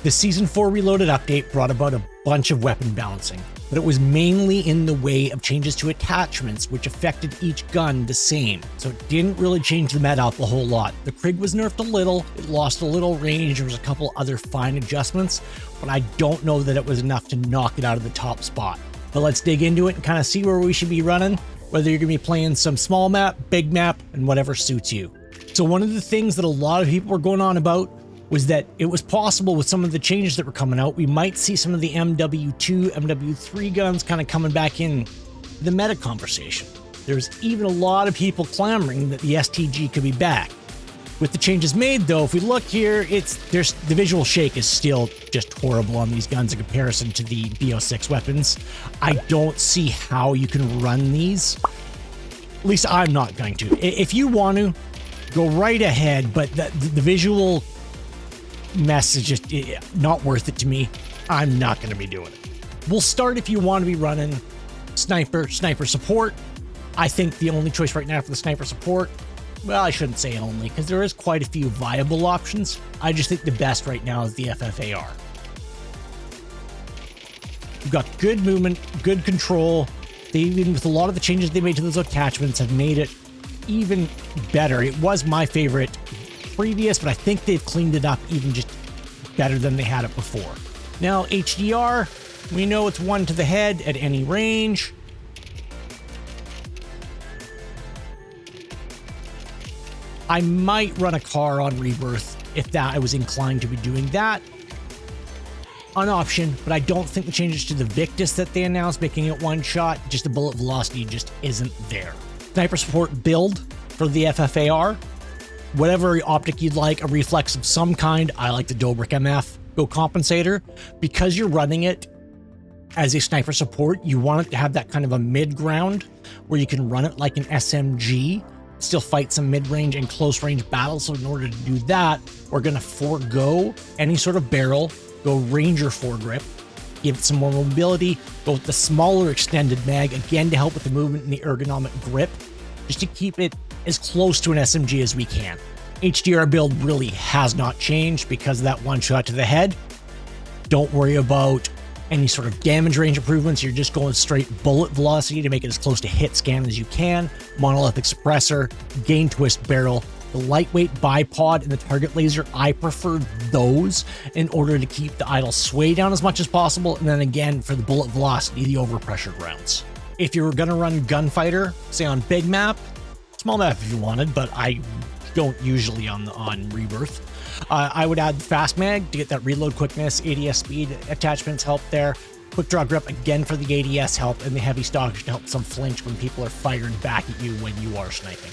The Season 4 Reloaded update brought about a bunch of weapon balancing, but it was mainly in the way of changes to attachments, which affected each gun the same, so it didn't really change the meta out a whole lot. The Krig was nerfed a little, it lost a little range, there was a couple other fine adjustments, but I don't know that it was enough to knock it out of the top spot. But let's dig into it and kind of see where we should be running, whether you're going to be playing some small map, big map, and whatever suits you. So one of the things that a lot of people were going on about was that it was possible with some of the changes that were coming out, we might see some of the MW2, MW3 guns kind of coming back in the meta conversation. There's even a lot of people clamoring that the STG could be back. With the changes made though, if we look here, the visual shake is still just horrible on these guns in comparison to the BO6 weapons. I don't see how you can run these. At least I'm not going to. If you want to, go right ahead, but the visual mess is just not worth it to me. I'm not going to be doing it. We'll start if you want to be running sniper support. I think the only choice right now for the sniper support, well, I shouldn't say only, because there is quite a few viable options. I just think the best right now is the FFAR. You've got good movement, good control. They, even with a lot of the changes they made to those attachments, have made it even better. It was my favorite previous, but I think they've cleaned it up even just better than they had it before. Now HDR, we know it's one to the head at any range. I might run a car on Rebirth if I was inclined to be doing that. An option, but I don't think the changes to the Victus that they announced, making it one shot, just the bullet velocity just isn't there. Sniper support build for the FFAR. Whatever optic you'd like, a reflex of some kind. I like the Dobrik MF Go Compensator. Because you're running it as a sniper support, you want it to have that kind of a mid-ground where you can run it like an SMG, still fight some mid-range and close-range battles. So in order to do that, we're going to forego any sort of barrel, go Ranger foregrip, give it some more mobility, go with the smaller extended mag, again to help with the movement and the ergonomic grip, just to keep it as close to an SMG as we can. HDR build really has not changed because of that one shot to the head. Don't worry about any sort of damage range improvements. You're just going straight bullet velocity to make it as close to hit scan as you can. Monolithic suppressor, gain twist barrel, the lightweight bipod, and the target laser. I prefer those in order to keep the idle sway down as much as possible. And then again, for the bullet velocity, the overpressure rounds. If you were going to run gunfighter, say on big map, small map if you wanted, but I don't usually on Rebirth. I would add the fast mag to get that reload quickness, ADS speed, attachments help there. Quick draw grip again for the ADS help, and the heavy stockage to help some flinch when people are firing back at you when you are sniping.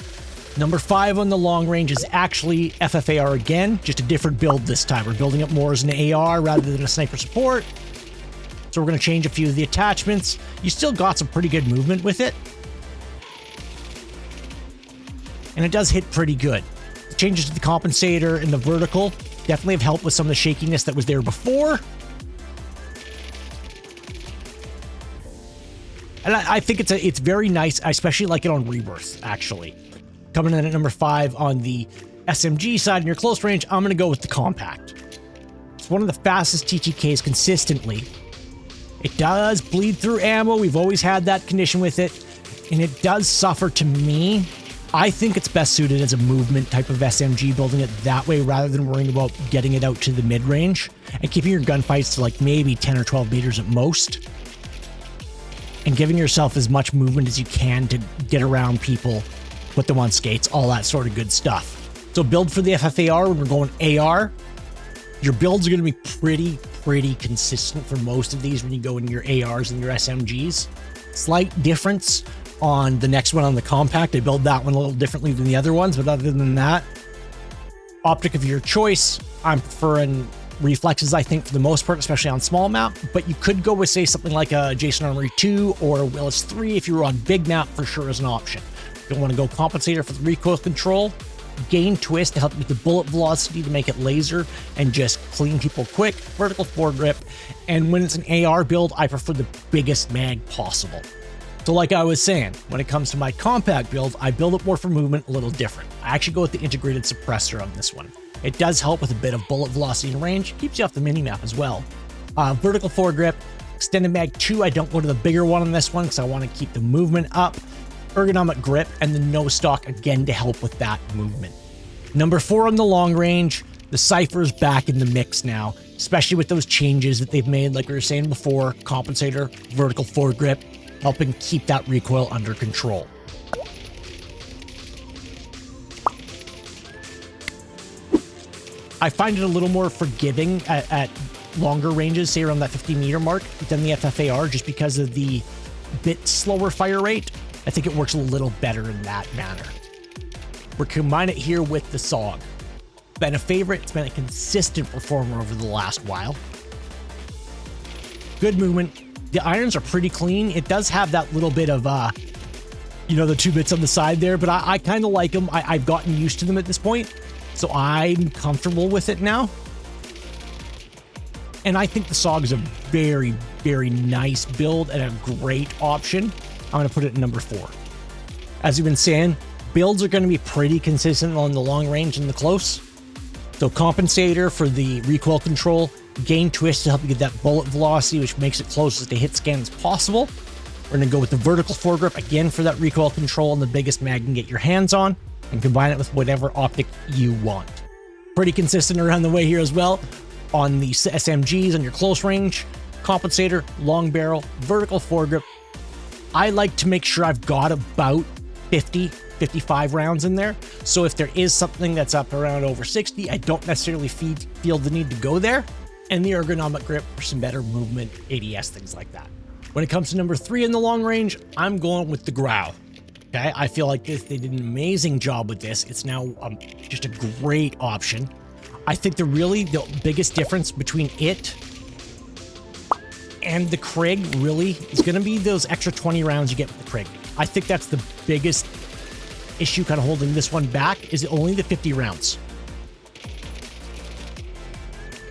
Number 5 on the long range is actually FFAR again, just a different build this time. We're building it more as an AR rather than a sniper support. So we're going to change a few of the attachments. You still got some pretty good movement with it, and it does hit pretty good. The changes to the compensator and the vertical definitely have helped with some of the shakiness that was there before. And I think it's very nice. I especially like it on Rebirth, actually. Coming in at number 5 on the SMG side in your close range, I'm going to go with the compact. It's one of the fastest TTKs consistently. It does bleed through ammo. We've always had that condition with it. And it does suffer, to me. I think it's best suited as a movement type of SMG, building it that way rather than worrying about getting it out to the mid-range and keeping your gunfights to like maybe 10 or 12 meters at most, and giving yourself as much movement as you can to get around people, put them on skates, all that sort of good stuff. So build for the FFAR when we're going AR. Your builds are going to be pretty consistent for most of these when you go in your ARs and your SMGs. Slight difference on the next one on the compact. I build that one a little differently than the other ones, but other than that, optic of your choice. I'm preferring reflexes, I think, for the most part, especially on small map, but you could go with, say, something like a Jason Armory 2 or Willis 3 if you were on big map, for sure as an option. You'll want to go compensator for the recoil control, gain twist to help with the bullet velocity to make it laser and just clean people quick, vertical foregrip, and when it's an AR build, I prefer the biggest mag possible. So like I was saying, when it comes to my compact build, I build it more for movement, a little different. I actually go with the integrated suppressor on this one. It does help with a bit of bullet velocity and range. Keeps you off the minimap as well. Vertical foregrip, extended mag 2. I don't go to the bigger one on this one because I want to keep the movement up. Ergonomic grip and the no stock again to help with that movement. Number 4 on the long range, the Cypher's back in the mix now, especially with those changes that they've made, like we were saying before, compensator, vertical foregrip, helping keep that recoil under control. I find it a little more forgiving at longer ranges, say around that 50-meter mark, than the FFAR, just because of the bit slower fire rate. I think it works a little better in that manner. We're combining it here with the SOG. Been a favorite. It's been a consistent performer over the last while. Good movement. The irons are pretty clean. It does have that little bit of, the 2 bits on the side there, but I kind of like them. I've gotten used to them at this point, so I'm comfortable with it now. And I think the SOG is a very, very nice build and a great option. I'm going to put it in number 4. As we've been saying, builds are going to be pretty consistent on the long range and the close. So compensator for the recoil control, gain twist to help you get that bullet velocity, which makes it closest to hit scan as possible. We're going to go with the vertical foregrip again for that recoil control and the biggest mag you can get your hands on, and combine it with whatever optic you want. Pretty consistent around the way here as well. On the SMGs on your close range, compensator, long barrel, vertical foregrip. I like to make sure I've got about 55 rounds in there. So if there is something that's up around over 60, I don't necessarily feel the need to go there. And the ergonomic grip for some better movement, ADS, things like that. When it comes to number 3 in the long range, I'm going with the grau. Okay, I feel like they did an amazing job with this. It's now just a great option. I think the biggest difference between it and the Krig really is going to be those extra 20 rounds you get with the Krig. I think that's the biggest issue kind of holding this one back, is only the 50 rounds.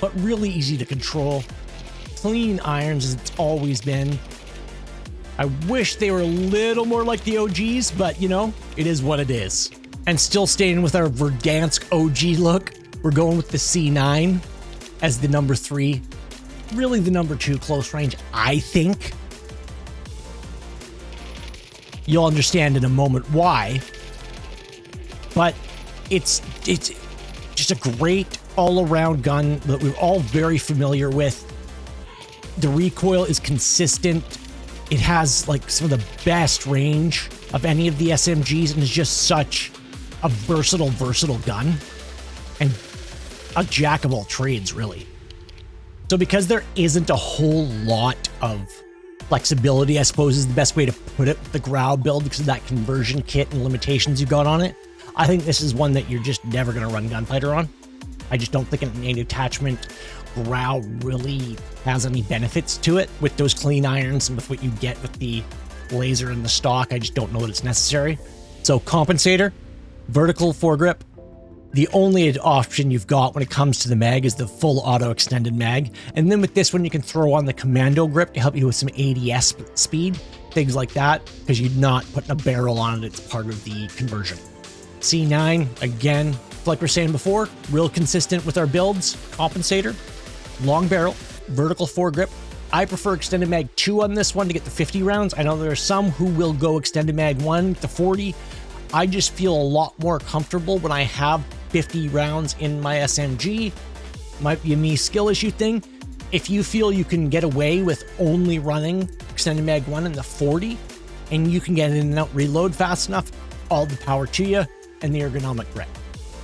But really easy to control. Clean irons as it's always been. I wish they were a little more like the OGs, but it is what it is. And still staying with our Verdansk OG look, we're going with the C9 as the number 3. Really the number 2 close range, I think. You'll understand in a moment why. But it's just a great all-around gun that we're all very familiar with. The recoil is consistent. It has like some of the best range of any of the SMGs and is just such a versatile gun and a jack of all trades, really. So because there isn't a whole lot of flexibility, I suppose is the best way to put it, with the grau build, because of that conversion kit and limitations you've got on it, I think this is one that you're just never going to run gunfighter on. I just don't think an native attachment grau really has any benefits to it with those clean irons and with what you get with the laser and the stock. I just don't know that it's necessary. So compensator, vertical foregrip. The only option you've got when it comes to the mag is the full auto extended mag. And then with this one, you can throw on the commando grip to help you with some ADS speed, things like that, because you're not putting a barrel on it. It's part of the conversion. C9, again, like we were saying before, real consistent with our builds. Compensator, long barrel, vertical foregrip. I prefer extended mag 2 on this one to get the 50 rounds. I know there are some who will go extended mag 1 to 40. I just feel a lot more comfortable when I have 50 rounds in my SMG. Might be a me skill issue thing. If you feel you can get away with only running extended mag 1 in the 40 and you can get in and out reload fast enough, all the power to you and the ergonomic grip.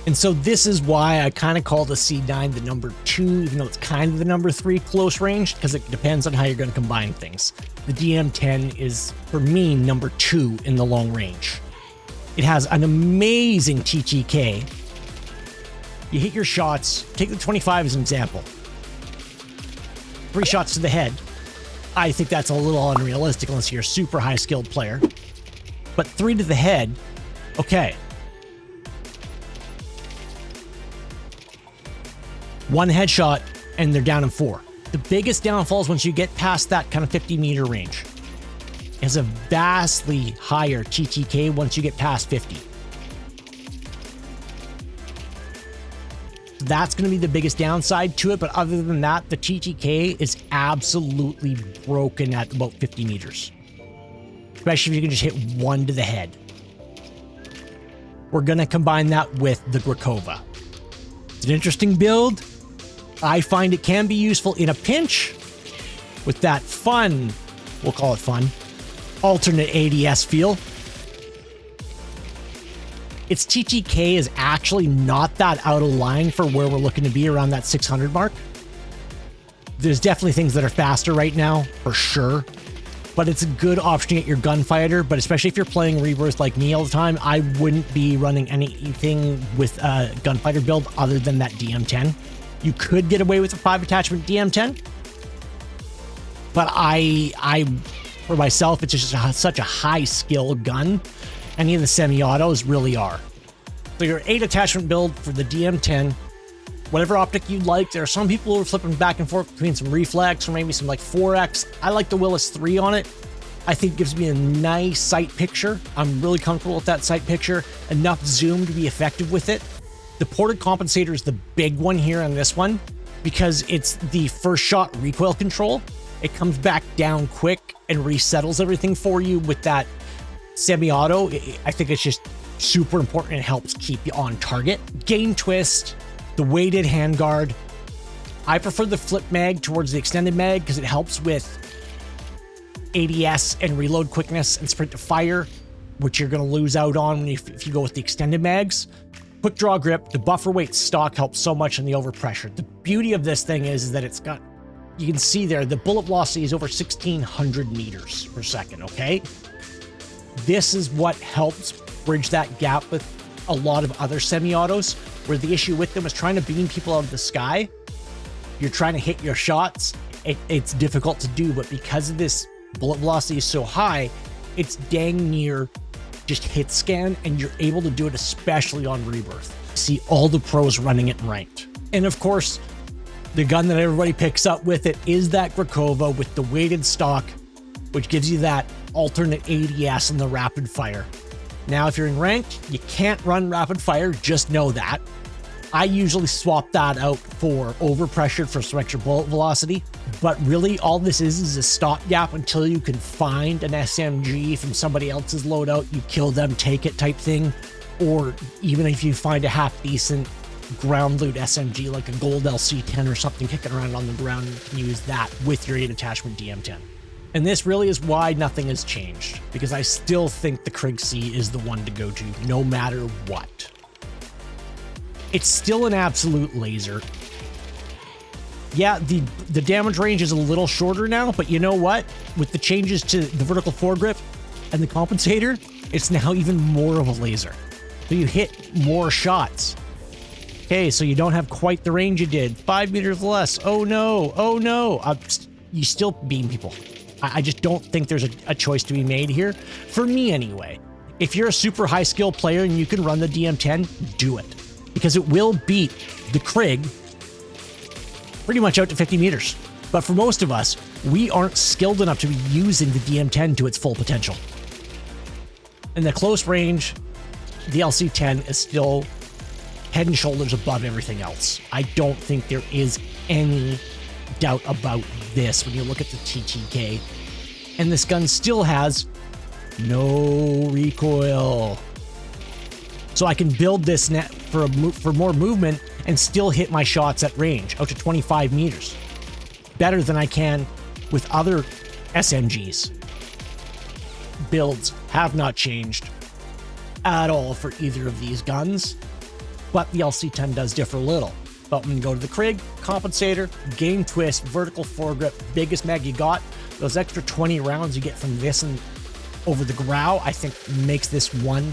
And so this is why I kind of call the C9 the number 2, even though it's kind of the number 3 close range, because it depends on how you're going to combine things. The DM10 is, for me, number 2 in the long range. It has an amazing TTK. You hit your shots, take the 25 as an example. 3 shots to the head. I think that's a little unrealistic unless you're a super high skilled player. But 3 to the head, okay. 1 headshot and they're down in 4. The biggest downfall is once you get past that kind of 50-meter range. It has a vastly higher TTK once you get past 50. That's going to be the biggest downside to it. But other than that, the TTK is absolutely broken at about 50 meters. Especially if you can just hit one to the head. We're going to combine that with the Grakova. It's an interesting build. I find it can be useful in a pinch with that fun, we'll call it fun, alternate ADS feel. Its TTK is actually not that out of line for where we're looking to be around that 600 mark. There's definitely things that are faster right now, for sure. But it's a good option to get your gunfighter, but especially if you're playing Rebirth like me all the time, I wouldn't be running anything with a gunfighter build other than that DM10. You could get away with a 5 attachment DM10, but for myself, it's just such a high skill gun. Any of the semi-autos really are. So your 8 attachment build for the DM10, whatever optic you like. There are some people who are flipping back and forth between some reflex or maybe some like 4X. I like the Willis 3 on it. I think it gives me a nice sight picture. I'm really comfortable with that sight picture. Enough zoom to be effective with it. The ported compensator is the big one here on this one because it's the first shot recoil control. It comes back down quick and resettles everything for you with that semi-auto. I think it's just super important and helps keep you on target. Gain twist, the weighted handguard. I prefer the flip mag towards the extended mag because it helps with ADS and reload quickness and sprint to fire, which you're going to lose out on if you go with the extended mags. Quick draw grip, the buffer weight stock helps so much in the overpressure. The beauty of this thing is that it's got, you can see there, the bullet velocity is over 1,600 meters per second, okay? This is what helps bridge that gap with a lot of other semi-autos, where the issue with them is trying to beam people out of the sky. You're trying to hit your shots. It's difficult to do, but because of this bullet velocity is so high, it's dang near just hit scan, and you're able to do it especially on Rebirth. See all the pros running it ranked. And of course, the gun that everybody picks up with it is that Grakova with the weighted stock, which gives you that alternate ADS and the rapid fire. Now, if you're in ranked, you can't run rapid fire, just know that. I usually swap that out for overpressured for some extra bullet velocity, but really all this is a stopgap until you can find an SMG from somebody else's loadout, you kill them, take it type thing, or even if you find a half decent ground loot SMG like a gold LC10 or something kicking around on the ground, you can use that with your 8 attachment DM10. And this really is why nothing has changed, because I still think the Krieg C is the one to go to, no matter what. It's still an absolute laser. Yeah, the damage range is a little shorter now, but you know what? With the changes to the vertical foregrip and the compensator, it's now even more of a laser. So you hit more shots. Okay, so you don't have quite the range you did. 5 meters less. Oh no, oh no. You still beam people. I just don't think there's a choice to be made here. For me anyway. If you're a super high skill player and you can run the DM10, do it. Because it will beat the Krieg pretty much out to 50 meters. But for most of us, we aren't skilled enough to be using the DM10 to its full potential. In the close range, the LC10 is still head and shoulders above everything else. I don't think there is any doubt about this when you look at the TTK. And this gun still has no recoil. So I can build this net for more movement and still hit my shots at range, out to 25 meters. Better than I can with other SMGs. Builds have not changed at all for either of these guns, but the LC10 does differ a little. But when you go to the Krieg, compensator, game twist, vertical foregrip, biggest mag you got, those extra 20 rounds you get from this and over the grau, I think makes this one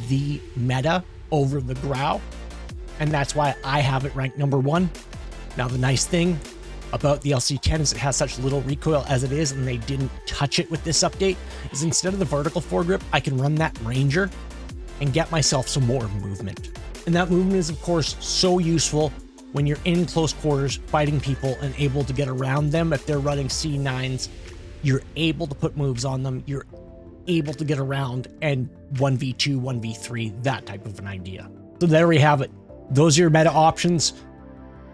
the meta over the grau. And that's why I have it ranked number 1. Now, the nice thing about the LC10 is it has such little recoil as it is, and they didn't touch it with this update, is instead of the vertical foregrip, I can run that Ranger and get myself some more movement. And that movement is, of course, so useful when you're in close quarters fighting people and able to get around them. If they're running C9s, you're able to put moves on them. You're able to get around and 1v2, 1v3, that type of an idea. So there we have it. Those are your meta options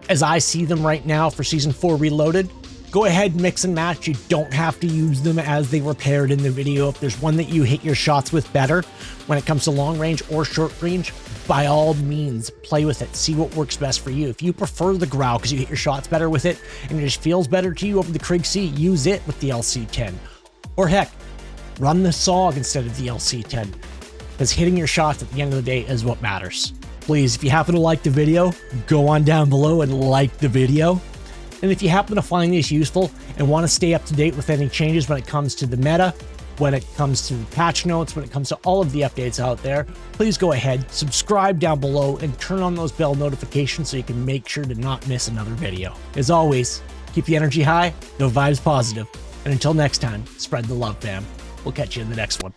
as I see them right now for Season 4 Reloaded. Go ahead, mix and match. You don't have to use them as they were paired in the video. If there's one that you hit your shots with better when it comes to long range or short range, by all means, play with it. See what works best for you. If you prefer the grau because you hit your shots better with it and it just feels better to you over the Krieg C, use it with the LC10. Or heck, run the SOG instead of the LC10, because hitting your shots at the end of the day is what matters. Please, if you happen to like the video, go on down below and like the video. And if you happen to find this useful and want to stay up to date with any changes when it comes to the meta, when it comes to patch notes, when it comes to all of the updates out there, please go ahead, subscribe down below, and turn on those bell notifications so you can make sure to not miss another video. As always, keep the energy high, no vibes positive, and until next time, spread the love, fam. We'll catch you in the next one.